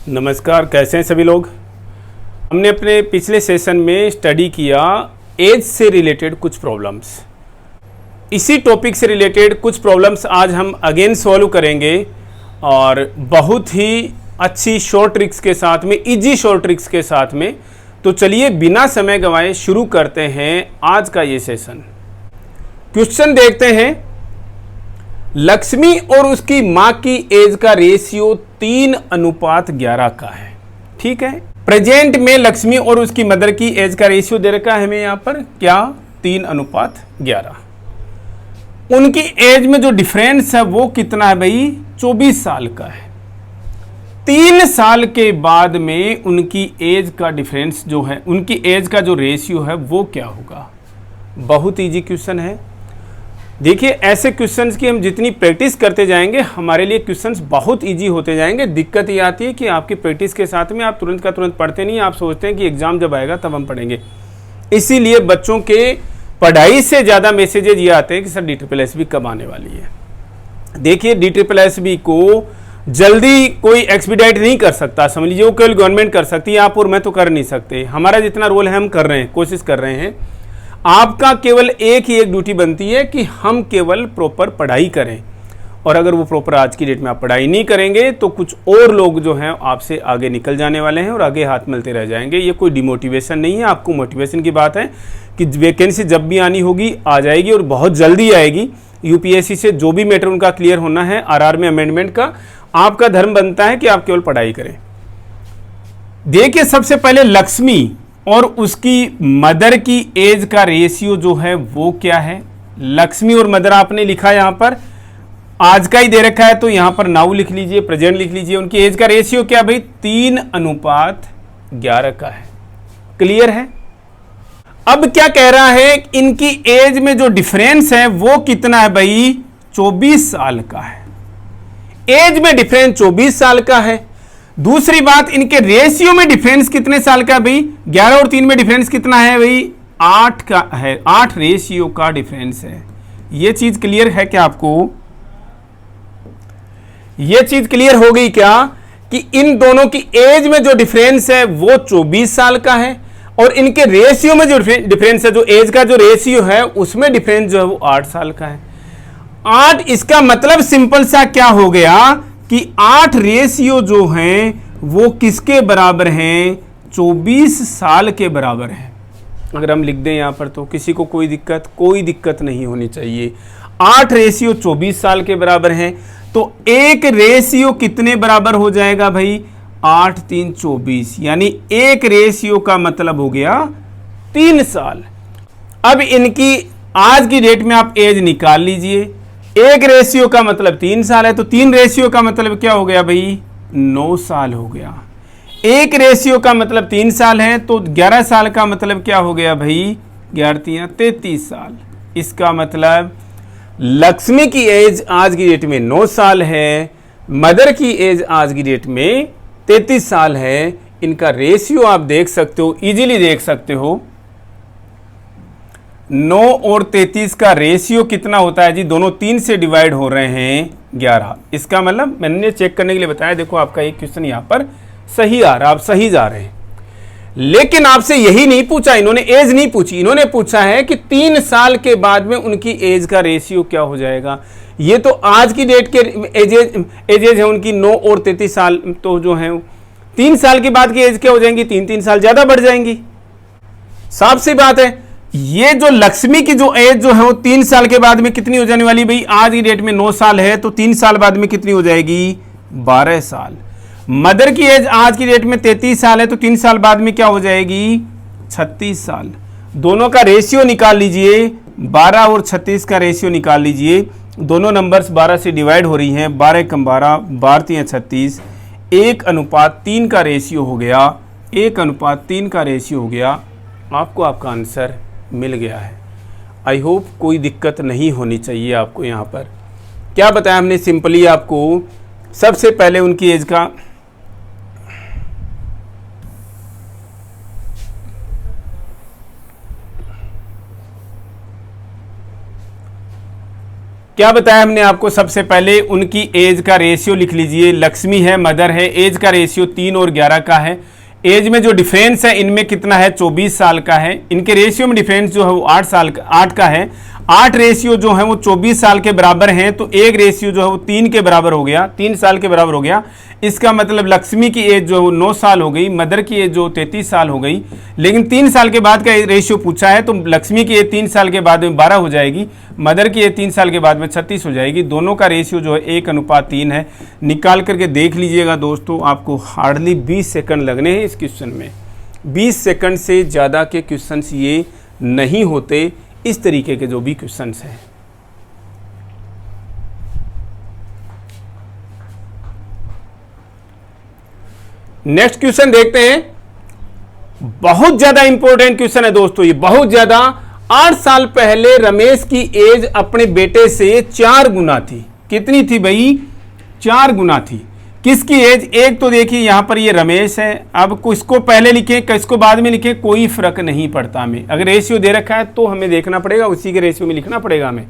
नमस्कार, कैसे हैं सभी लोग। हमने अपने पिछले सेशन में स्टडी किया एज से रिलेटेड कुछ प्रॉब्लम्स। इसी टॉपिक से रिलेटेड कुछ प्रॉब्लम्स आज हम अगेन सॉल्व करेंगे और बहुत ही अच्छी शॉर्ट ट्रिक्स के साथ में, इजी शॉर्ट ट्रिक्स के साथ में। तो चलिए बिना समय गंवाए शुरू करते हैं आज का ये सेशन। क्वेश्चन देखते हैं। लक्ष्मी और उसकी मां की एज का रेशियो 3:11 का है। ठीक है, प्रेजेंट में लक्ष्मी और उसकी मदर की एज का रेशियो दे रखा है हमें यहां पर क्या, 3:11। उनकी एज में जो डिफरेंस है वो कितना है भाई, 24 साल का है। 3 साल के बाद में उनकी एज का डिफरेंस जो है, उनकी एज का जो रेशियो है वो क्या होगा। बहुत इजी क्वेश्चन है। देखिए, ऐसे क्वेश्चंस की हम जितनी प्रैक्टिस करते जाएंगे हमारे लिए क्वेश्चंस बहुत इजी होते जाएंगे। दिक्कत ये आती है कि आपकी प्रैक्टिस के साथ में आप तुरंत का तुरंत पढ़ते नहीं, आप सोचते हैं कि एग्जाम जब आएगा तब हम पढ़ेंगे। इसीलिए बच्चों के पढ़ाई से ज़्यादा मैसेजेज ये आते हैं कि सर DSSB कब आने वाली है। देखिए, DSSB को जल्दी कोई एक्सपीडाइट नहीं कर सकता, समझ लीजिए। वो केवल गवर्नमेंट कर सकती है, आप और मैं तो कर नहीं सकते। हमारा जितना रोल है हम कर रहे हैं, कोशिश कर रहे हैं। आपका केवल एक ही एक ड्यूटी बनती है कि हम केवल प्रॉपर पढ़ाई करें। और अगर वो प्रॉपर आज की डेट में आप पढ़ाई नहीं करेंगे तो कुछ और लोग जो हैं आपसे आगे निकल जाने वाले हैं और आगे हाथ मिलते रह जाएंगे। ये कोई डिमोटिवेशन नहीं है, आपको मोटिवेशन की बात है कि वैकेंसी जब भी आनी होगी आ जाएगी और बहुत जल्दी आएगी। UPSC से जो भी मैटर उनका क्लियर होना है, RR में अमेंडमेंट का, आपका धर्म बनता है कि आप केवल पढ़ाई करें। देखिए, सबसे पहले लक्ष्मी और उसकी मदर की एज का रेशियो जो है वो क्या है। लक्ष्मी और मदर आपने लिखा यहां पर, आज का ही दे रखा है तो यहां पर नाउ लिख लीजिए, प्रेजेंट लिख लीजिए। उनकी एज का रेशियो क्या भाई, 3:11 का है। क्लियर है। अब क्या कह रहा है, इनकी एज में जो डिफरेंस है वो कितना है भाई, 24 साल का है। एज में डिफरेंस 24 साल का है। दूसरी बात, इनके रेशियो में डिफरेंस कितने साल का भाई, 11 और 3 में डिफरेंस कितना है भाई, 8 का है। 8 रेशियो का डिफरेंस है। यह चीज क्लियर है क्या आपको, यह चीज क्लियर हो गई क्या कि इन दोनों की एज में जो डिफरेंस है वो 24 साल का है और इनके रेशियो में जो डिफरेंस है, जो एज का जो रेशियो है उसमें डिफरेंस जो है वो 8 साल का है। 8, इसका मतलब सिंपल सा क्या हो गया कि 8 रेशियो जो हैं वो किसके बराबर हैं, 24 साल के बराबर हैं। अगर हम लिख दें यहां पर तो किसी को कोई दिक्कत नहीं होनी चाहिए। 8 रेशियो 24 साल के बराबर हैं तो एक रेशियो कितने बराबर हो जाएगा भाई, 8 3 24, यानी एक रेशियो का मतलब हो गया 3 साल। अब इनकी आज की डेट में आप एज निकाल लीजिए। एक रेशियो का मतलब 3 साल है तो 3 रेशियो का मतलब क्या हो गया भाई, 9 साल हो गया। एक रेशियो का मतलब 3 साल है तो 11 साल का मतलब क्या हो गया भाई, 11 3 33 साल। इसका मतलब लक्ष्मी की एज आज की डेट में 9 साल है, मदर की एज आज की डेट में 33 साल है। इनका रेशियो आप देख सकते हो, इजीली देख सकते हो। 9 और 33 का रेशियो कितना होता है जी, दोनों 3 से डिवाइड हो रहे हैं 11। इसका मतलब मैंने चेक करने के लिए बताया, देखो आपका एक क्वेश्चन यहां पर सही आ रहा, आप सही जा रहे हैं। लेकिन आपसे यही नहीं पूछा इन्होंने, एज नहीं पूछी। इन्होंने पूछा है कि 3 साल के बाद में उनकी एज का रेशियो क्या हो जाएगा। ये तो आज की डेट के एजेज है उनकी 9 और 33 साल, तो जो है 3 साल के बाद की एज क्या हो जाएंगी, 3 साल ज्यादा बढ़ जाएंगी। साफ सी बात है। ये जो लक्ष्मी की जो एज जो है वो 3 साल के बाद में कितनी हो जाने वाली भाई, आज की डेट में 9 साल है तो 3 साल बाद में कितनी हो जाएगी, 12 साल। मदर की एज आज की डेट में 33 साल है तो 3 साल बाद में क्या हो जाएगी, 36 साल। दोनों का रेशियो निकाल लीजिए, 12 और 36 का रेशियो निकाल लीजिए। दोनों नंबर्स 12 से डिवाइड हो रही हैं, 12 कम 12, 12 3 36, 1:3 का रेशियो हो गया, 1:3 का रेशियो हो गया। आपको आपका आंसर मिल गया है। आई होप कोई दिक्कत नहीं होनी चाहिए आपको। यहाँ पर क्या बताया हमने, सिंपली आपको सबसे पहले उनकी एज का क्या बताया हमने आपको? सबसे पहले उनकी एज का रेशियो लिख लीजिए। लक्ष्मी है, मदर है, एज का रेशियो 3 और 11 का है। एज में जो डिफरेंस है इनमें कितना है? 24 साल का है। इनके रेशियो में डिफरेंस जो है वो 8 का है। 8 रेशियो जो है वो 24 साल के बराबर हैं, तो एक रेशियो जो है वो 3 के बराबर हो गया, 3 साल के बराबर हो गया। इसका मतलब लक्ष्मी की एज जो है वो 9 साल हो गई, मदर की एज जो 33 साल हो गई। लेकिन 3 साल के बाद का रेशियो पूछा है, तो लक्ष्मी की एज 3 साल के बाद में 12 हो जाएगी, मदर की एज 3 साल के बाद में 36 हो जाएगी। दोनों का रेशियो जो है 1:3 है। निकाल करके देख लीजिएगा दोस्तों, आपको हार्डली 20 सेकंड लगने हैं इस क्वेश्चन में। 20 सेकंड से ज़्यादा के क्वेश्चंस ये नहीं होते, इस तरीके के जो भी क्वेश्चंस हैं। नेक्स्ट क्वेश्चन देखते हैं। बहुत ज्यादा इंपॉर्टेंट क्वेश्चन है दोस्तों ये, बहुत ज्यादा। 8 साल पहले रमेश की एज अपने बेटे से 4 गुना थी। कितनी थी भाई? 4 गुना थी। किसकी एज? एक तो देखिए यहां पर ये रमेश है। अब किसको पहले लिखें किसको बाद में लिखें कोई फर्क नहीं पड़ता हमें। अगर रेशियो दे रखा है तो हमें देखना पड़ेगा, उसी के रेशियो में लिखना पड़ेगा, हमें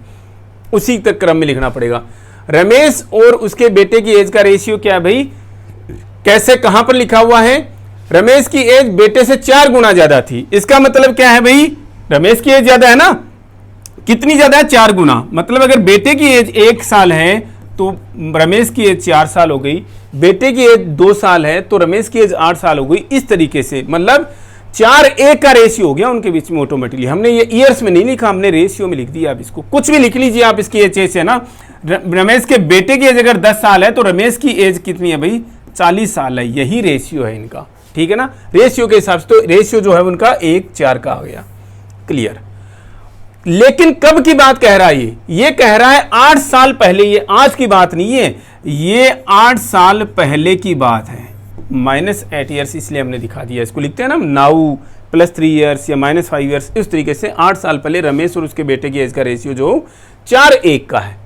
उसी तक क्रम में लिखना पड़ेगा। रमेश और उसके बेटे की एज का रेशियो क्या है भाई? कैसे, कहां पर लिखा हुआ है? रमेश की एज बेटे से 4 गुना ज्यादा थी। इसका मतलब क्या है भाई? रमेश की एज ज्यादा है ना। कितनी ज्यादा है? 4 गुना। मतलब अगर बेटे की एज 1 साल है तो रमेश की एज 4 साल हो गई, बेटे की एज 2 साल है तो रमेश की एज 8 साल हो गई। इस तरीके से मतलब 4:1 का रेशियो हो गया उनके बीच में ऑटोमेटिकली। हमने ये ईयर्स में नहीं लिखा, हमने रेशियो में लिख दिया। आप इसको कुछ भी लिख लीजिए आप इसकी एज से ना। रमेश के बेटे की एज अगर 10 साल है तो रमेश की एज कितनी है भाई? 40 साल है। यही रेशियो है इनका, ठीक है ना। रेशियो के हिसाब से तो रेशियो जो है उनका 1:4 का आ गया। क्लियर। लेकिन कब की बात कह रहा है ये कह रहा है 8 साल पहले। ये आज की बात नहीं है, ये 8 साल पहले की बात है। -8 ईयर्स इसलिए हमने दिखा दिया। इसको लिखते हैं ना नाउ +3 ईयर्स या -5 ईयर्स। इस तरीके से 8 साल पहले रमेश और उसके बेटे की एज का रेशियो जो 4:1 का है।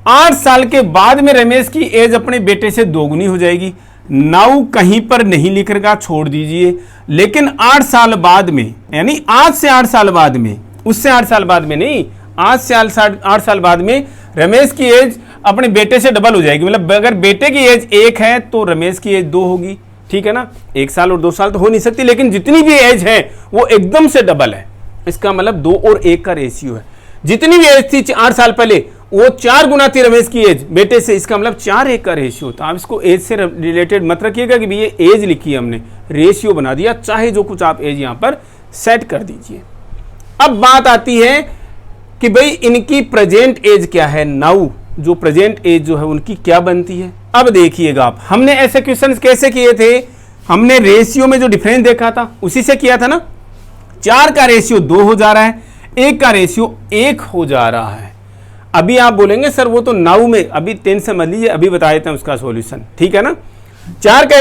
8 साल के बाद में रमेश की एज अपने बेटे से 2 गुनी हो जाएगी। नाउ कहीं पर नहीं लिख रखा, छोड़ दीजिए। लेकिन 8 साल बाद में, यानी आज से 8 साल बाद में, उससे 8 साल बाद में नहीं, आज से 8 साल बाद में रमेश की एज अपने बेटे से डबल हो जाएगी। मतलब अगर बेटे की एज 1 है तो रमेश की एज 2 होगी, ठीक है ना। 1 साल और 2 साल तो हो नहीं सकती, लेकिन जितनी भी एज है वो एकदम से डबल है। इसका मतलब 2 और 1 का रेशियो है। जितनी भी एज थी 8 साल पहले वो 4 गुना थी रमेश की एज बेटे से। इसका मतलब 4:1 का रेशियो था। आप इसको एज से रिलेटेड मत रखिएगा कि ये एज लिखी है हमने, रेशियो बना दिया। चाहे जो कुछ आप एज यहां पर सेट कर दीजिए। अब बात आती है कि भाई इनकी प्रेजेंट एज क्या है। नाउ जो प्रेजेंट एज जो है उनकी क्या बनती है। अब देखिएगा आप, हमने ऐसे क्वेश्चंस कैसे किए थे? हमने रेशियो में जो डिफरेंस देखा था उसी से किया था ना। 4 का रेशियो 2 हो जा रहा है, 1 का रेशियो 1 हो जा रहा है। अभी आप बोलेंगे सर वो तो नाउ में, अभी टेंशन मत लीजिए, अभी बता देते हैं उसका सॉल्यूशन, ठीक है ना। 4 का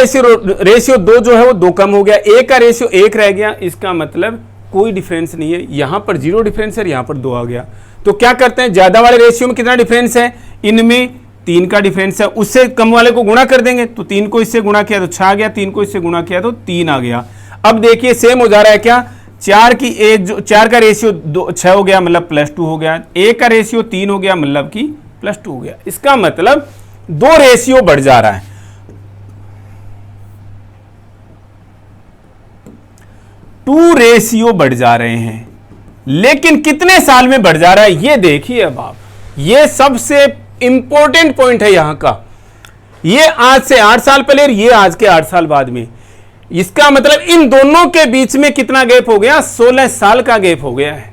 रेशियो 2 जो है वो 2 कम हो गया, 1 का रेशियो 1 रह गया। इसका मतलब कोई डिफरेंस नहीं है। यहां पर 0 डिफरेंस है, यहां पर 2 आ गया। तो क्या करते हैं, ज्यादा वाले रेशियो में कितना डिफरेंस है? इनमें 3 का डिफरेंस है। उससे कम वाले को गुणा कर देंगे तो 3 को इससे गुणा किया तो 6 आ गया, 3 को इससे गुणा किया तो 3 आ गया। अब देखिए सेम हो जा रहा है क्या? 4 की एज, 4 का रेशियो 6 हो गया मतलब +2 हो गया, 1 का रेशियो 3 हो गया मतलब कि +2 हो गया। इसका मतलब 2 रेशियो बढ़ जा रहा है। 2 रेशियो बढ़ जा रहे हैं, लेकिन कितने साल में बढ़ जा रहा है ये देखिए। अब आप, ये सबसे इंपॉर्टेंट पॉइंट है यहां का। ये आज से 8 साल पहले और ये आज के 8 साल बाद में। इसका मतलब इन दोनों के बीच में कितना गैप हो गया? 16 साल का गैप हो गया है।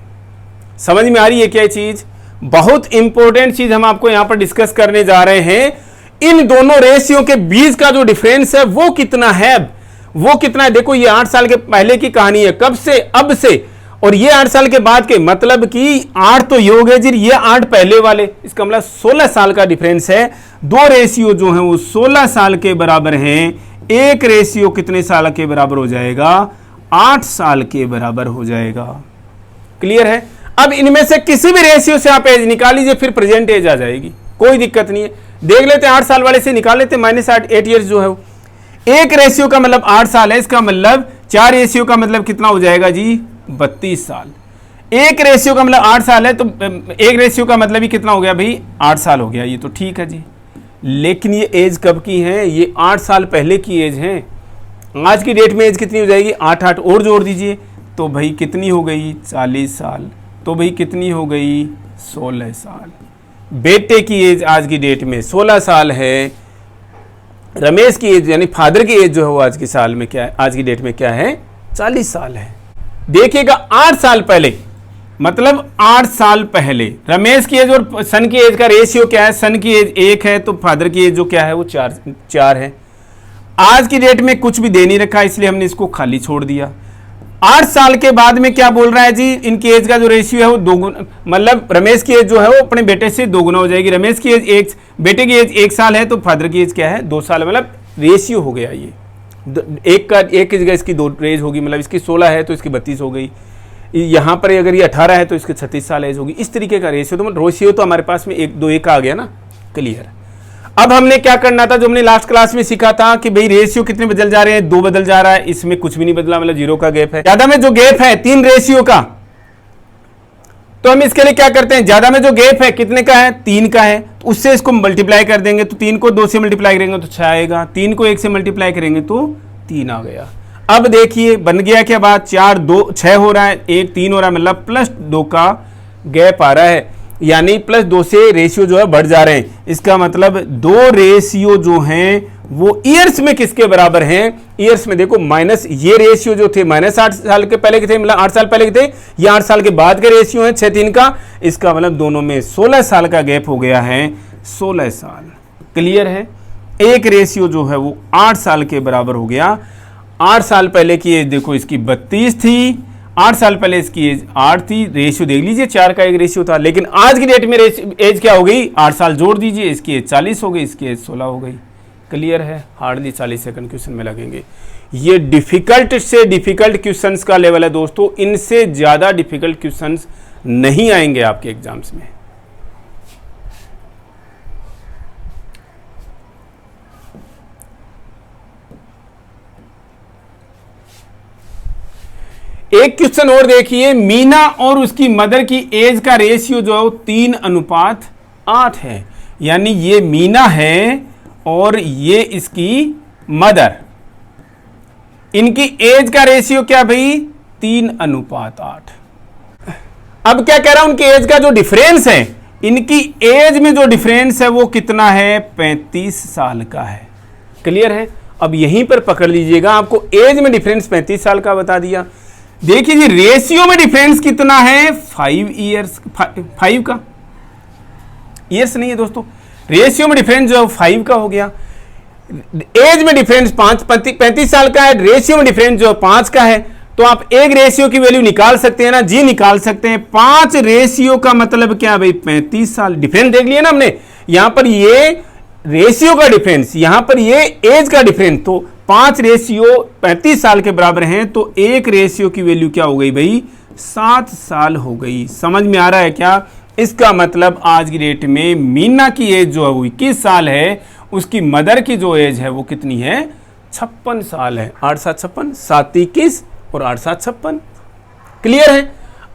समझ में आ रही है क्या चीज? बहुत इंपॉर्टेंट चीज हम आपको यहां पर डिस्कस करने जा रहे हैं। इन दोनों रेशियो के बीच का जो डिफरेंस है वो कितना है? वो कितना है? देखो ये 8 साल के पहले की कहानी है, कब से? अब से। और ये 8 साल के बाद के, मतलब कि 8 तो ये हो गए जी, ये 8 पहले वाले। इसका मतलब 16 साल का डिफरेंस है। 2 रेशियो जो है वो 16 साल के बराबर हैं। 1 रेशियो कितने साल के बराबर हो जाएगा? 8 साल के बराबर हो जाएगा। क्लियर है? अब इनमें से किसी भी रेशियो से आप एज निकाल लीजिए, फिर प्रेजेंट एज आ जाएगी, कोई दिक्कत नहीं है। देख लेते हैं 8 साल वाले से निकाल लेते हैं। -8 ईयर्स जो है 1 रेशियो का मतलब 8 साल है। इसका मतलब 4 रेशियो का मतलब कितना हो जाएगा जी? 32 साल। एक रेशियो का मतलब 8 साल है, तो एक रेशियो का मतलब ही कितना हो गया भाई, 8 साल हो गया। ये तो ठीक है जी, लेकिन ये एज कब की है, ये 8 साल पहले की एज है। आज की डेट में एज कितनी हो जाएगी, 8 और जोड़ दीजिए तो भाई कितनी हो गई, 40 साल। तो भाई कितनी हो गई, 16 साल। बेटे की एज आज की डेट में 16 साल है, रमेश की एज यानी फादर की एज जो है वो आज की साल में क्या है, आज की डेट में क्या है, 40 साल है। देखिएगा 8 साल पहले, मतलब 8 साल पहले रमेश की एज और सन की एज का रेशियो क्या है, सन की एज 1 है तो फादर की एज जो क्या है वो 4 है। आज की डेट में कुछ भी दे नहीं रखा, इसलिए हमने इसको खाली छोड़ दिया। 8 साल के बाद में क्या बोल रहा है जी, इनकी एज का जो रेशियो है वो 2 गुना, मतलब रमेश की एज जो है वो अपने बेटे से 2 गुना हो जाएगी। रमेश की एज 1, बेटे की एज 1 साल है तो फादर की एज क्या है, 2 साल, मतलब रेशियो हो गया ये। एक की जगह इसकी 2 एज होगी, मतलब इसकी 16 है तो इसकी 32 हो गई। यहाँ पर अगर ये 18 है तो इसके 36 साल एज होगी। इस तरीके का रेशियो, तो रेशियो तो हमारे पास में 1 2 1 आ गया ना, क्लियर। अब हमने क्या करना था, जो हमने लास्ट क्लास में सीखा था कि भाई रेशियो कितने बदल जा रहे हैं, 2 बदल जा रहा है, इसमें कुछ भी नहीं बदला, मतलब 0 का गैप है। ज्यादा में जो गैप है 3 रेशियो का, तो हम इसके लिए क्या करते हैं, ज्यादा में जो गैप है कितने का है, 3 का है, तो उससे इसको मल्टीप्लाई कर देंगे, तो 3 को 2 से मल्टीप्लाई करेंगे तो 6 आएगा, 3 को 1 से मल्टीप्लाई करेंगे तो 3 आ गया। अब देखिए बन गया क्या बात, 4 2 6 हो रहा है, 1 3 हो रहा है, मतलब +2 का गैप आ रहा है, यानी +2 से रेशियो जो है बढ़ जा रहे हैं। इसका मतलब 2 रेशियो जो हैं वो ईयर्स में किसके बराबर हैं, ईयर्स में देखो माइनस, ये रेशियो जो थे -8 साल के पहले के थे, मतलब 8 साल पहले के थे, ये 8 साल के बाद के रेशियो है 6 3 का। इसका मतलब दोनों में 16 साल का गैप हो गया है, 16 साल, क्लियर है। एक रेशियो जो है वो 8 साल के बराबर हो गया। 8 साल पहले की एज देखो इसकी 32 थी, 8 साल पहले इसकी एज 8 थी, रेशियो देख लीजिए 4 का एक रेशियो था, लेकिन आज की डेट में एज क्या हो गई, 8 साल जोड़ दीजिए, इसकी एज 40 हो गई, इसकी एज 16 हो गई, क्लियर है। हार्डली 40 सेकंड क्वेश्चन में लगेंगे। ये डिफिकल्ट से डिफिकल्ट क्वेश्चंस का लेवल है दोस्तों, इनसे ज्यादा डिफिकल्ट क्वेश्चंस नहीं आएंगे आपके एग्जाम्स में। एक क्वेश्चन और देखिए, मीना और उसकी मदर की एज का रेशियो जो है वो 3:8 है, यानी ये मीना है और ये इसकी मदर, इनकी एज का रेशियो क्या भाई, 3:8। अब क्या कह रहा हूं, उनकी एज का जो डिफरेंस है, इनकी एज में जो डिफरेंस है वो कितना है, 35 साल का है, क्लियर है। अब यहीं पर पकड़ लीजिएगा, आपको एज में डिफरेंस 35 साल का बता दिया। देखिए जी रेशियो में डिफरेंस कितना है, 5 ईयर्स, 5 का, ईयर्स नहीं है दोस्तों, रेशियो में डिफरेंस जो 5 का हो गया। एज में डिफरेंस 35 साल का है, रेशियो में डिफरेंस जो 5 का है, तो आप एक रेशियो की वैल्यू निकाल सकते हैं ना जी, निकाल सकते हैं। 5 रेशियो का मतलब क्या भाई, 35 साल, डिफरेंस देख लिया ना हमने, यहां पर ये रेशियो का डिफरेंस, यहां पर ये एज का डिफरेंस, तो 5 रेशियो 35 साल के बराबर हैं, तो एक रेशियो की वैल्यू क्या हो गई भाई, 7 साल हो गई। समझ में आ रहा है क्या, इसका मतलब आज की डेट में मीना की एज जो है वो 21 साल है, उसकी मदर की जो एज है वो कितनी है, 56 साल है। 8 7 56, 7 21 और 8 7 56, क्लियर है।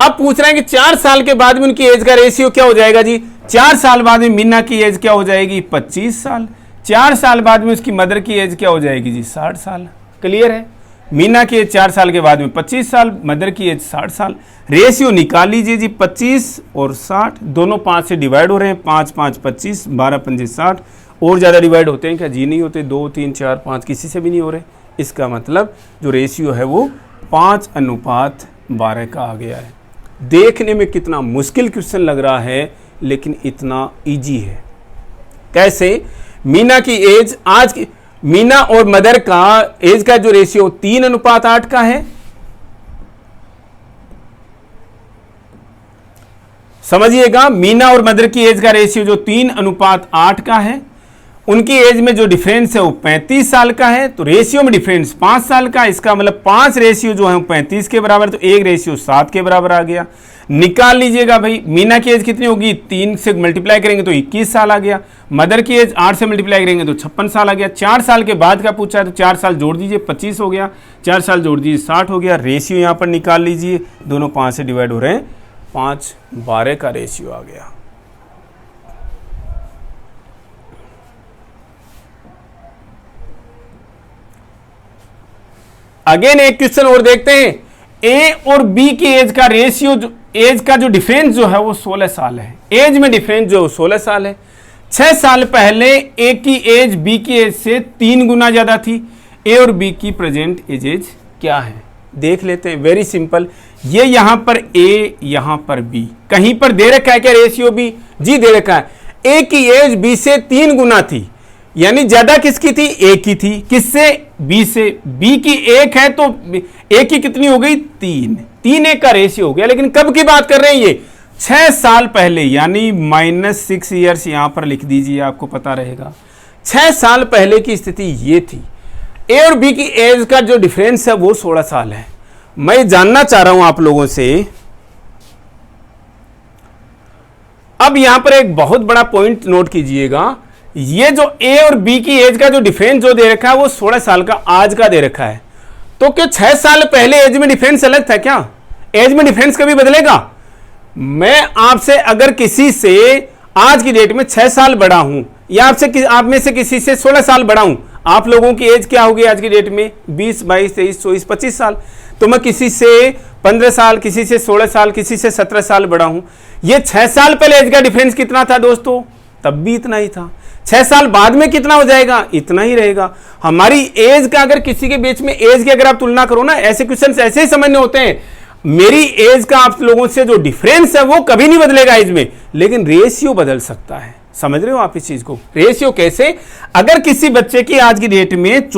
अब पूछ रहे हैं कि 4 साल के बाद में उनकी एज का रेशियो क्या हो जाएगा जी, 4 साल बाद में मीना की एज क्या हो जाएगी, 25 साल, 4 साल बाद में उसकी मदर की एज क्या हो जाएगी जी, 60 साल, क्लियर है। मीना की एज 4 साल के बाद में 25 साल, मदर की एज 60 साल। रेशियो निकाल लीजिए जी, 25 और 60 दोनों 5 से डिवाइड हो रहे हैं, 5 5 25, 12 5 60, और ज़्यादा डिवाइड होते हैं क्या जी, नहीं होते, 2 3 4 5 किसी से भी नहीं हो रहे। इसका मतलब जो रेशियो है वो 5:12 का आ गया है। देखने में कितना मुश्किल क्वेश्चन लग रहा है, लेकिन इतना इजी है। कैसे, मीना की एज, आज की मीना और मदर का एज का जो रेशियो 3:8 का है, समझिएगा, मीना और मदर की एज का रेशियो जो 3:8 का है, उनकी एज में जो डिफरेंस है वो 35 साल का है, तो रेशियो में डिफरेंस 5 साल का, इसका मतलब 5 रेशियो जो है 35 के बराबर, तो एक रेशियो 7 के बराबर आ गया। निकाल लीजिएगा भाई, मीना की एज कितनी होगी, 3 से मल्टीप्लाई करेंगे तो 21 साल आ गया, मदर की एज 8 से मल्टीप्लाई करेंगे तो 56 साल आ गया। 4 साल के बाद का पूछा है तो 4 साल जोड़ दीजिए, 25 हो गया, 4 साल जोड़ दीजिए, 60 हो गया। रेशियो यहाँ पर निकाल लीजिए, दोनों 5 से डिवाइड हो रहे हैं, 5:12 का रेशियो आ गया। अगेन एक क्वेश्चन और देखते हैं। ए और बी की एज का रेशियो, एज का जो डिफरेंस जो है वो 16 साल है। एज में डिफरेंस जो 16 साल है। 6 साल पहले ए की एज बी की एज से 3 गुना ज्यादा थी। ए और बी की प्रेजेंट एजेज क्या है देख लेते हैं। वेरी सिंपल, ये यहां पर ए, यहां पर बी, कहीं पर दे रखा है क्या रेशियो बी? जी दे रखा है। ए की एज बी से 3 गुना थी, यानी ज्यादा किसकी थी? ए की थी। किससे? बी से। बी की 1 है तो ए की कितनी हो गई? 3। 3 का रेशियो हो गया। लेकिन कब की बात कर रहे हैं? ये 6 साल पहले, यानी -6 ईयर्स यहां पर लिख दीजिए, आपको पता रहेगा। 6 साल पहले की स्थिति ये थी। ए और बी की एज का जो डिफरेंस है वो 16 साल है। मैं जानना चाह रहा हूं आप लोगों से, अब यहां पर एक बहुत बड़ा पॉइंट नोट कीजिएगा। ये जो ए और बी की एज का जो डिफरेंस जो दे रखा है वो 16 साल का आज का दे रखा है। तो क्या 6 साल पहले एज में डिफरेंस अलग था क्या? एज में डिफरेंस कभी बदलेगा? मैं आपसे अगर किसी से आज की डेट में 6 साल बड़ा हूं, या आप में से किसी से 16 साल बड़ा हूं, आप लोगों की एज क्या होगी आज की डेट में? 20, 22, 23, 24, 25 साल। तो मैं किसी से 15 साल, किसी से 16 साल, किसी से 17 साल बड़ा हूं। ये 6 साल पहले एज का डिफरेंस कितना था दोस्तों? तब भी इतना ही था। 6 साल बाद में कितना हो जाएगा? इतना ही रहेगा। हमारी एज का अगर किसी के बीच में एज की अगर आप तुलना करो ना, ऐसे क्वेश्चन ऐसे ही समझने होते हैं। मेरी एज का आप लोगों से जो डिफरेंस है वो कभी नहीं बदलेगा एज में, लेकिन रेशियो बदल सकता है। समझ रहे हो आप इस चीज को? रेशियो कैसे? अगर किसी बच्चे की आज की डेट में एज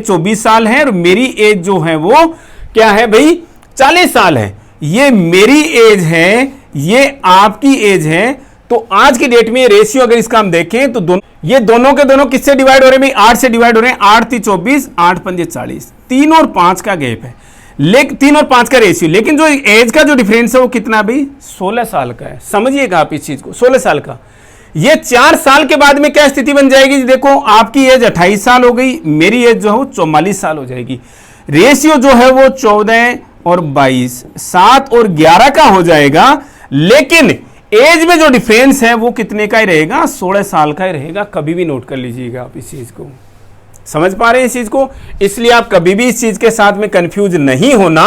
24 साल है और मेरी एज जो है वो क्या है भाई? 40 साल है। ये मेरी एज है, ये आपकी एज है। तो आज की डेट में रेशियो अगर इसका हम देखें तो ये दोनों के दोनों किससे डिवाइड हो रहे हैं? 8 से डिवाइड हो रहे हैं। 8 3 24, 8 5 40। 3 और 5 का गैप है, लेकिन 3 और 5 का रेशियो, लेकिन जो एज का जो डिफरेंस है वो कितना भाई? 16 साल का है। समझिएगा आप इस चीज को, 16 साल का। ये 4 साल के बाद में क्या स्थिति बन जाएगी? देखो, आपकी एज 28 साल हो गई, मेरी एज जो है वो 44 साल हो जाएगी। रेशियो जो है वो 14 और 22, 7 और 11 का हो जाएगा। लेकिन एज में जो डिफरेंस है वो कितने का ही रहेगा? 16 साल का ही रहेगा। कभी भी नोट कर लीजिएगा आप इस चीज को। समझ पा रहे हैं इस चीज को? इसलिए आप कभी भी इस चीज के साथ में कंफ्यूज नहीं होना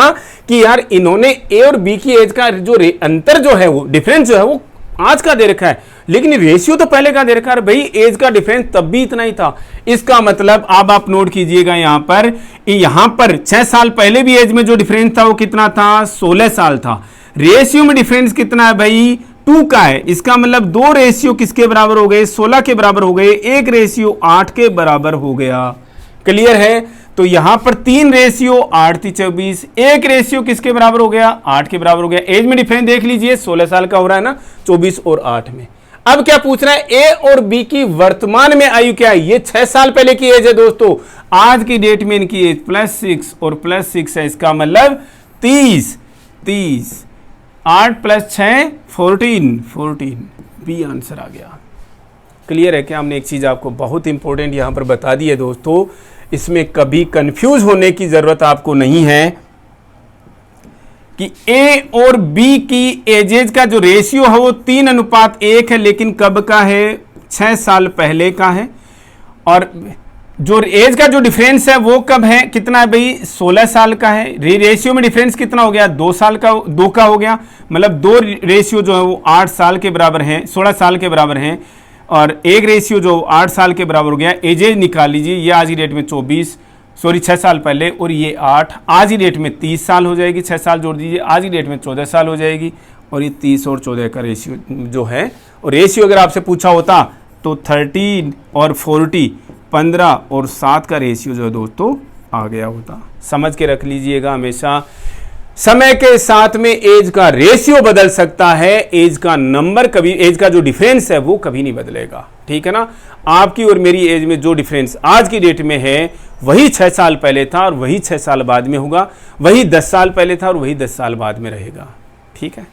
कि यार इन्होंने ए और बी की एज का जो अंतर जो है वो डिफरेंस जो है वो आज का दे रखा है, लेकिन रेशियो तो पहले का दे रखा है। भाई एज का डिफरेंस तब भी इतना ही था। इसका मतलब अब आप नोट कीजिएगा यहां पर 6 साल पहले भी एज में जो डिफरेंस था वो कितना था? 16 साल था। रेशियो में डिफरेंस कितना है भाई? 2 का है। इसका मतलब 2 रेशियो किसके बराबर हो गए? 16 के बराबर हो गए। 1 रेशियो 8 के बराबर हो गया। क्लियर है? तो यहां पर 3 रेशियो 8 3 24, 1 रेशियो किसके बराबर हो गया? 8 के बराबर हो गया। एज में डिफरेंस देख लीजिए, 16 साल का हो रहा है ना, 24 और 8 में। अब क्या पूछ रहा है? ए और बी की वर्तमान में आयु क्या है? ये 6 साल पहले की एज है दोस्तों। आज की डेट में इनकी एज +6 और +6 है। इसका मतलब 30, 8 + 6 14 बी आंसर आ गया। क्लियर है क्या? हमने एक चीज आपको बहुत इंपॉर्टेंट यहां पर बता दी है दोस्तों, इसमें कभी कंफ्यूज होने की जरूरत आपको नहीं है कि ए और बी की एजेज का जो रेशियो है वो 3:1 है, लेकिन कब का है? 6 साल पहले का है। और जो एज का जो डिफरेंस है वो कब है? कितना है भाई? 16 साल का है। रेशियो में डिफरेंस कितना हो गया? 2 साल का, 2 का हो गया। मतलब 2 रेशियो जो है वो 8 साल के बराबर है, 16 साल के बराबर हैं। और 1 रेशियो जो 8 साल के बराबर हो गया। एजेज निकाल लीजिए, ये आज की डेट में 6 साल पहले, और ये 8 आज की डेट में 30 साल हो जाएगी। 6 साल जोड़ दीजिए, आज की डेट में 14 साल हो जाएगी। और ये 30 और 14 का रेशियो जो है, और रेशियो अगर आपसे पूछा होता तो 13 और 40, 15 और 7 का रेशियो जो है दोस्तों आ गया होता। समझ के रख लीजिएगा, हमेशा समय के साथ में एज का रेशियो बदल सकता है, एज का नंबर कभी, एज का जो डिफरेंस है वो कभी नहीं बदलेगा। ठीक है ना? आपकी और मेरी एज में जो डिफरेंस आज की डेट में है वही 6 साल पहले था और वही 6 साल बाद में होगा, वही 10 साल पहले था और वही 10 साल बाद में रहेगा। ठीक है?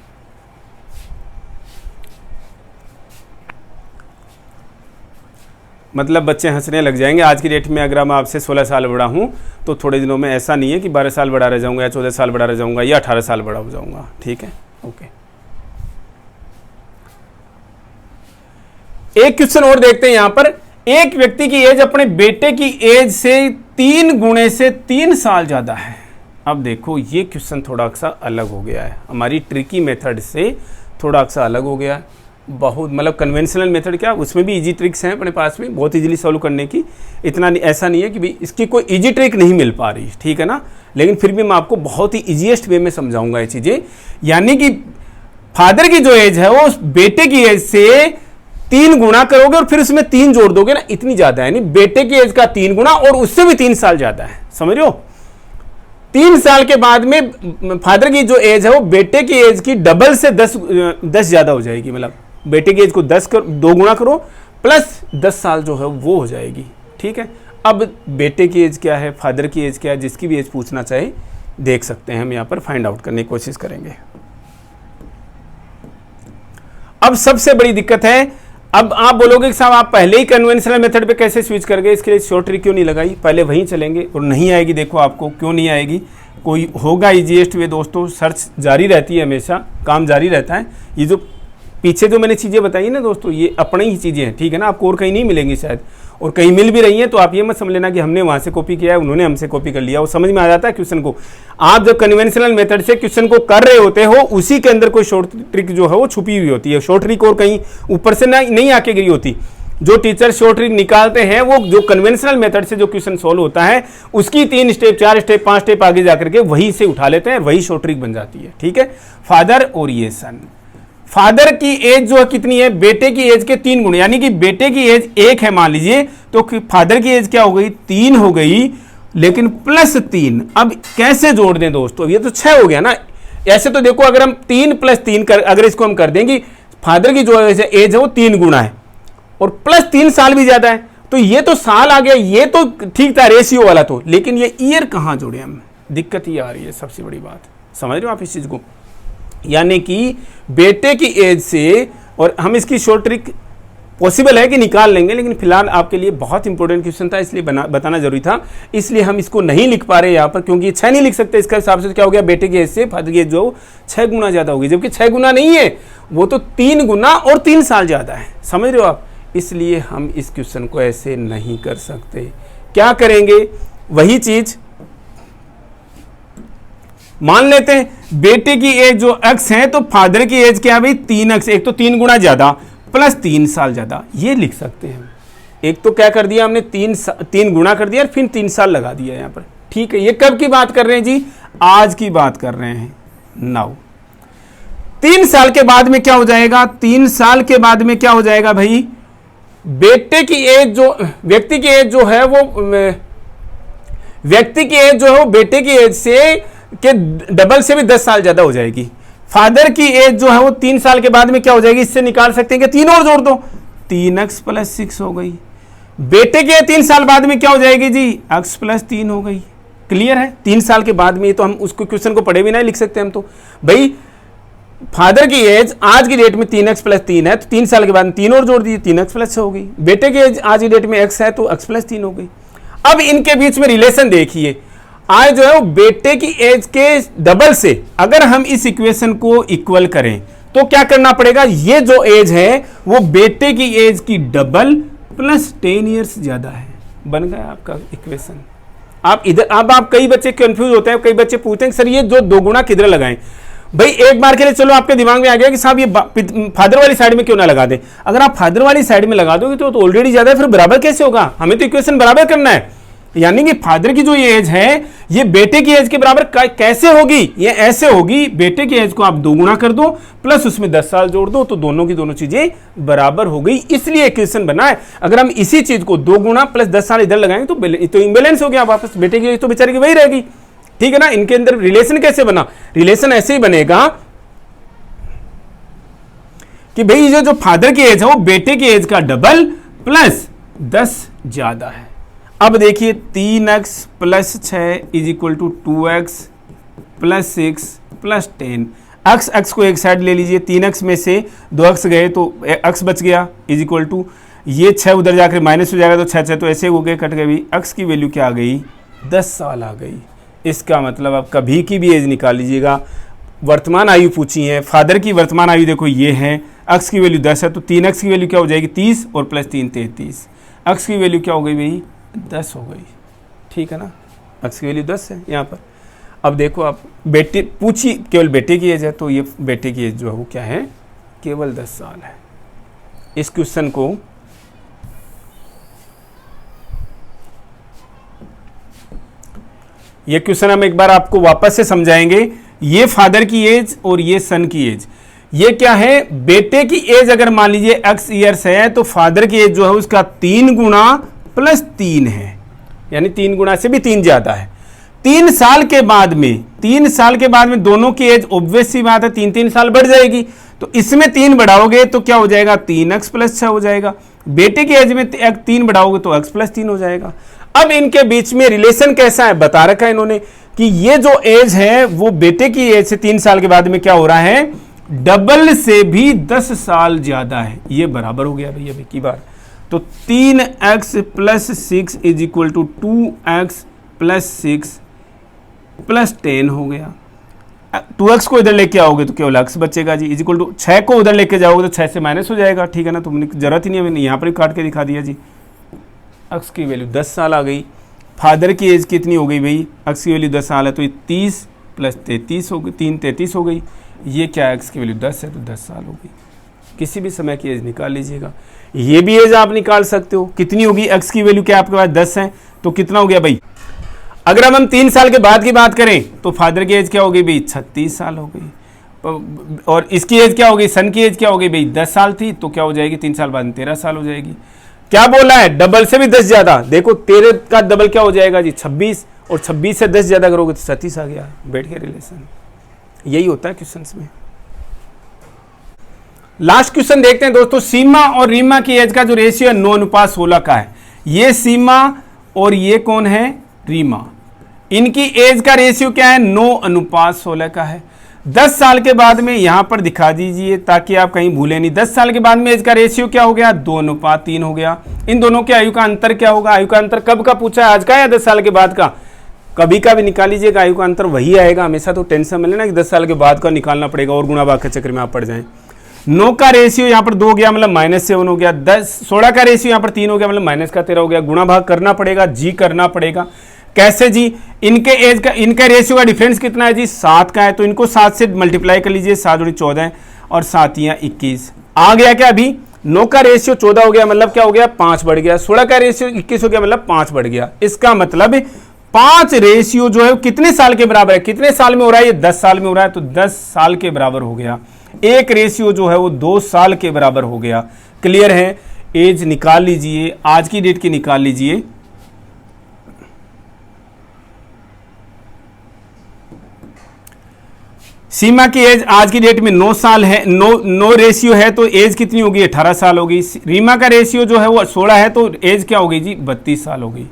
मतलब बच्चे हंसने लग जाएंगे आज की डेट में। अगर मैं आपसे 16 साल बड़ा हूं तो थोड़े दिनों में ऐसा नहीं है कि 12 साल बड़ा रह जाऊंगा या 14 साल बड़ा रह जाऊंगा या 18 साल बड़ा हो जाऊंगा। ठीक है? ओके। एक क्वेश्चन और देखते हैं यहां पर, एक व्यक्ति की एज अपने बेटे की एज से 3 गुणे से 3 साल ज्यादा है। अब देखो ये क्वेश्चन थोड़ा सा अलग हो गया है, हमारी ट्रिकी मेथड से थोड़ा सा अलग हो गया है। बहुत मतलब कन्वेंशनल मेथड क्या, उसमें भी इजी ट्रिक्स हैं अपने पास में बहुत इजीली सॉल्व करने की, इतना ऐसा नहीं है कि भाई इसकी कोई इजी ट्रिक नहीं मिल पा रही, ठीक है ना, लेकिन फिर भी मैं आपको बहुत ही इजीएस्ट वे में समझाऊंगा ये चीज़ें। यानी कि फादर की जो एज है वो बेटे की एज से 3 गुना करोगे और फिर उसमें 3 जोड़ दोगे ना, इतनी ज़्यादा है, यानी बेटे की एज का 3 गुना और उससे भी 3 साल ज़्यादा है, समझ रहे हो। 3 साल के बाद में फादर की जो एज है वो बेटे की एज की डबल से 10 ज़्यादा हो जाएगी, मतलब बेटे की एज को 2 गुना करो प्लस 10 साल जो है वो हो जाएगी, ठीक है। अब बेटे की एज क्या है, फादर की एज क्या है, जिसकी भी एज पूछना चाहे देख सकते हैं, हम यहाँ पर फाइंड आउट करने की कोशिश करेंगे। अब सबसे बड़ी दिक्कत है, अब आप बोलोगे कि साहब आप पहले ही कन्वेंशनल मेथड पे कैसे स्विच कर गए, इसके लिए शॉर्ट ट्रिक क्यों नहीं लगाई, पहले वहीं चलेंगे। और नहीं आएगी, देखो आपको क्यों नहीं आएगी, कोई होगा इजीएस्ट वे दोस्तों, सर्च जारी रहती है, हमेशा काम जारी रहता है। ये जो पीछे जो मैंने चीज़ें बताई ना दोस्तों, ये अपनी ही चीज़ें हैं, ठीक है ना, आपको और कहीं नहीं मिलेंगी शायद, और कहीं मिल भी रही हैं तो आप ये मत समझ लेना कि हमने वहाँ से कॉपी किया है, उन्होंने हमसे कॉपी कर लिया, वो समझ में आ जाता है क्वेश्चन को। आप जब कन्वेंशनल मेथड से क्वेश्चन को कर रहे होते हो, उसी के अंदर कोई शॉर्ट ट्रिक जो है वो छुपी हुई होती है, शॉर्ट ट्रिक और कहीं ऊपर से नहीं आके गिरी होती। जो टीचर शॉर्ट ट्रिक निकालते हैं वो जो कन्वेंशनल मेथड से जो क्वेश्चन सॉल्व होता है उसकी 3 स्टेप 4 स्टेप 5 स्टेप आगे जाकर के वहीं से उठा लेते हैं, वही शॉर्ट ट्रिक बन जाती है, ठीक है। फादर और ये सन, फादर की एज जो है कितनी है, बेटे की एज के 3 गुणे, यानी कि बेटे की एज 1 है मान लीजिए, तो फादर की एज क्या हो गई, 3 हो गई, लेकिन प्लस 3। अब कैसे जोड़ दें दोस्तों, ये तो 6 हो गया ना। ऐसे तो देखो अगर हम 3 + 3 कर, अगर इसको हम कर देंगे, फादर की जो एज है वो 3 गुना है और प्लस 3 साल भी ज्यादा है, तो ये तो साल आ गया, ये तो ठीक था रेशियो वाला तो, लेकिन ये ईयर कहाँ जोड़े हम, दिक्कत ये आ रही है सबसे बड़ी बात, समझ रहे हो आप इस चीज को। यानी कि बेटे की एज से, और हम इसकी शॉर्ट ट्रिक पॉसिबल है कि निकाल लेंगे, लेकिन फिलहाल आपके लिए बहुत इंपॉर्टेंट क्वेश्चन था इसलिए बताना जरूरी था, इसलिए हम इसको नहीं लिख पा रहे यहाँ पर, क्योंकि 6 नहीं लिख सकते। इसका हिसाब से क्या हो गया, बेटे की एज से फादर की एज जो 6 गुना ज्यादा होगी, जबकि 6 गुना नहीं है, वो तो 3 गुना और 3 साल ज्यादा है, समझ रहे हो आप। इसलिए हम इस क्वेश्चन को ऐसे नहीं कर सकते। क्या करेंगे, वही चीज मान लेते हैं, बेटे की एज जो x है तो फादर की एज क्या है भाई, 3x, एक तो 3 गुना ज्यादा प्लस 3 साल ज्यादा, ये लिख सकते हैं। एक तो क्या कर दिया हमने, 3 गुना कर दिया और फिर 3 साल लगा दिया यहाँ पर, ठीक है। ये कब की बात कर रहे हैं जी, आज की बात कर रहे हैं, नाउ। 3 साल के बाद में क्या हो जाएगा, 3 साल के बाद में क्या हो जाएगा भाई, बेटे की एज जो, व्यक्ति की एज जो है वो, व्यक्ति की एज जो है वो बेटे की एज से के डबल से भी 10 साल ज्यादा हो जाएगी। फादर की एज जो है वो 3 साल के बाद में क्या हो जाएगी, इससे निकाल सकते हैं कि 3 और जोड़ दो, 3x + 6 हो गई। बेटे के 3 साल बाद में क्या हो जाएगी जी, x + 3 हो गई। क्लियर है, 3 साल के बाद में, ये तो हम उसको क्वेश्चन को पढ़े भी नहीं लिख सकते हम तो भाई। फादर की एज आज की डेट में 3x + 3 है, तो 3 साल के बाद में 3 और जोड़ दिए, 3x + 6 हो गई। बेटे की एज आज की डेट में x है तो x + 3 हो गई। अब इनके बीच में रिलेशन देखिए, आज जो है वो बेटे की एज के डबल से अगर हम इस इक्वेशन को इक्वल करें तो क्या करना पड़ेगा, ये जो एज है वो बेटे की एज की डबल प्लस 10 ईयर्स ज्यादा है, बन गया आपका इक्वेशन। आप इधर, अब आप कई बच्चे कंफ्यूज होते हैं, कई बच्चे पूछते हैं सर ये जो 2 गुना किधर लगाएं। भाई एक बार के लिए चलो आपके दिमाग में आ गया कि साहब ये फादर वाली साइड में क्यों ना लगा दें। अगर आप फादर वाली साइड में लगा दोगे तो ऑलरेडी ज्यादा है, फिर बराबर कैसे होगा, हमें तो इक्वेशन बराबर करना है। यानी कि फादर की जो ये एज है ये बेटे की एज के बराबर कैसे होगी, ये ऐसे होगी, बेटे की एज को आप 2 गुना कर दो प्लस उसमें 10 साल जोड़ दो, तो दोनों की दोनों चीजें बराबर हो गई, इसलिए इक्वेशन बना है। अगर हम इसी चीज को 2 गुना प्लस 10 साल इधर लगाएंगे तो इम्बैलेंस हो गया वापस, बेटे की एज तो बेचारे की वही रहेगी, ठीक है ना। इनके अंदर रिलेशन कैसे बना, रिलेशन ऐसे ही बनेगा कि भाई जो फादर की एज है वो बेटे की एज का डबल प्लस 10 ज्यादा है। अब देखिए 3x + 6 = 2x + 6 + 10। x को एक साइड ले लीजिए, 3x में से 2x गए तो x बच गया, = ये 6 उधर जाकर माइनस हो जाएगा तो 6 तो ऐसे हो गए, कट गए भी। x की वैल्यू क्या आ गई, 10 साल आ गई। इसका मतलब आप कभी की भी एज निकाल लीजिएगा। वर्तमान आयु पूछी है, फादर की वर्तमान आयु देखो ये है, x की वैल्यू 10 है तो 3x की वैल्यू क्या हो जाएगी 30 और प्लस 3 33, x की वैल्यू क्या हो गई भाई 10 हो गई, ठीक है ना, x की वैल्यू 10 है यहाँ पर। अब देखो आप बेटे पूछी केवल बेटे की एज है तो ये बेटे की एज जो है वो क्या है केवल 10 साल है। इस क्वेश्चन को ये क्वेश्चन हम एक बार आपको वापस से समझाएंगे। ये फादर की एज और ये सन की एज, ये क्या है, बेटे की एज अगर मान लीजिए x ईयर्स है तो फादर की एज जो है उसका 3 गुना प्लस 3 है, यानी 3 गुना से भी 3 ज्यादा है। 3 साल के बाद में दोनों की एज ऑब्वियस सी बात है 3 साल बढ़ जाएगी, तो इसमें 3 बढ़ाओगे तो क्या हो जाएगा 3x प्लस 6 हो जाएगा। बेटे की एज में 3 बढ़ाओगे तो x प्लस 3 हो जाएगा। अब इनके बीच में रिलेशन कैसा है बता रखा है इन्होंने कि ये जो एज है वो बेटे की एज से 3 साल के बाद में क्या हो रहा है, डबल से भी 10 साल ज्यादा है। ये बराबर हो गया भैया की बार, तो 3x plus 6 is equal to 2x plus 6 plus 10 हो गया। 2x को इधर लेके आओगे तो केवल x बचेगा जी, इज इक्वल टू 6 को उधर लेके जाओगे तो 6 से माइनस हो जाएगा, ठीक है ना, तो जरूरत ही नहीं है, मैंने यहाँ पर भी काट के दिखा दिया जी। x की वैल्यू 10 साल आ गई। फादर की एज कितनी हो गई भाई, x की वैल्यू 10 साल है तो ये 30 प्लस 33 हो गई, 3 33 हो गई। ये क्या x की वैल्यू 10 है तो 10 साल हो गई। किसी भी समय की एज निकाल लीजिएगा, ये भी एज आप निकाल सकते हो। कितनी होगी, x की वैल्यू क्या आपके पास 10 है तो कितना हो गया भाई, अगर हम 3 साल के बाद की बात करें तो फादर की एज क्या हो गई भाई 36 साल हो गई, और इसकी एज क्या हो गई, सन की एज क्या हो गई भाई 10 साल थी तो क्या हो जाएगी 3 साल बाद 13 साल हो जाएगी। क्या बोला है, डबल से भी 10 ज्यादा, देखो 13 का डबल क्या हो जाएगा जी 26, और 26 से 10 ज्यादा करोगे तो 37 आ गया, बैठ गया रिलेशन। यही होता है क्वेश्चंस में। लास्ट क्वेश्चन देखते हैं दोस्तों, सीमा और रीमा की एज का जो रेशियो है 9:16 का है। ये सीमा और ये कौन है, रीमा, इनकी एज का रेशियो क्या है 9:16 का है। 10 साल के बाद में यहां पर दिखा दीजिए ताकि आप कहीं भूले नहीं। 10 साल के बाद में एज का रेशियो क्या हो गया 2:3 हो गया। इन दोनों के आयु का अंतर क्या होगा, आयु का अंतर कब का पूछा है, आज का या 10 साल के बाद का, कभी का भी निकाल लीजिएगा, आयु का अंतर वही आएगा हमेशा। तो टेंशन मिले ना कि 10 साल के बाद का निकालना पड़ेगा और गुणा भाग के चक्कर में आप पड़ जाएं। 9 का रेशियो यहाँ पर 2 गया मतलब -7 हो गया। 16 का रेशियो यहाँ पर 3 हो गया मतलब -13 हो गया। गुणा भाग करना पड़ेगा जी, करना पड़ेगा। कैसे जी, इनके एज का, इनका रेशियो का डिफरेंस कितना है जी 7 का है, तो इनको 7 से मल्टीप्लाई कर लीजिए, 7 × 14 और 7 × 21 आ गया क्या। अभी 9 का रेशियो 14 हो गया मतलब क्या हो गया 5 बढ़ गया। 16 का रेशियो 21 हो गया मतलब 5 बढ़ गया। इसका मतलब 5 रेशियो जो है कितने साल के बराबर है, कितने साल में हो रहा है, ये 10 साल में हो रहा है तो 10 साल के बराबर हो गया। एक रेशियो जो है वो 2 साल के बराबर हो गया। क्लियर है, एज निकाल लीजिए, आज की डेट की निकाल लीजिए। सीमा की एज आज की डेट में 9 साल है, 9 रेशियो है तो एज कितनी होगी 18 साल होगी। रीमा का रेशियो जो है वो 16 है तो एज क्या हो गई जी 32 साल हो गई।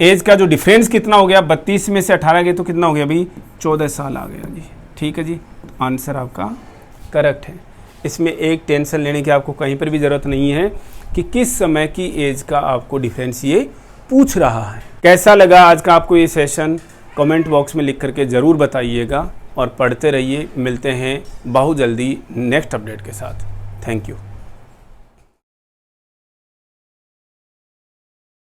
एज का जो डिफरेंस कितना हो गया, 32 में से 18 गए तो कितना हो गया भाई 14 साल आ गया जी। ठीक है जी, आंसर आपका करेक्ट है। इसमें एक टेंशन लेने की आपको कहीं पर भी ज़रूरत नहीं है कि किस समय की एज का आपको डिफरेंस ये पूछ रहा है। कैसा लगा आज का आपको ये सेशन, कमेंट बॉक्स में लिख करके ज़रूर बताइएगा और पढ़ते रहिए। मिलते हैं बहुत जल्दी नेक्स्ट अपडेट के साथ। Thank you.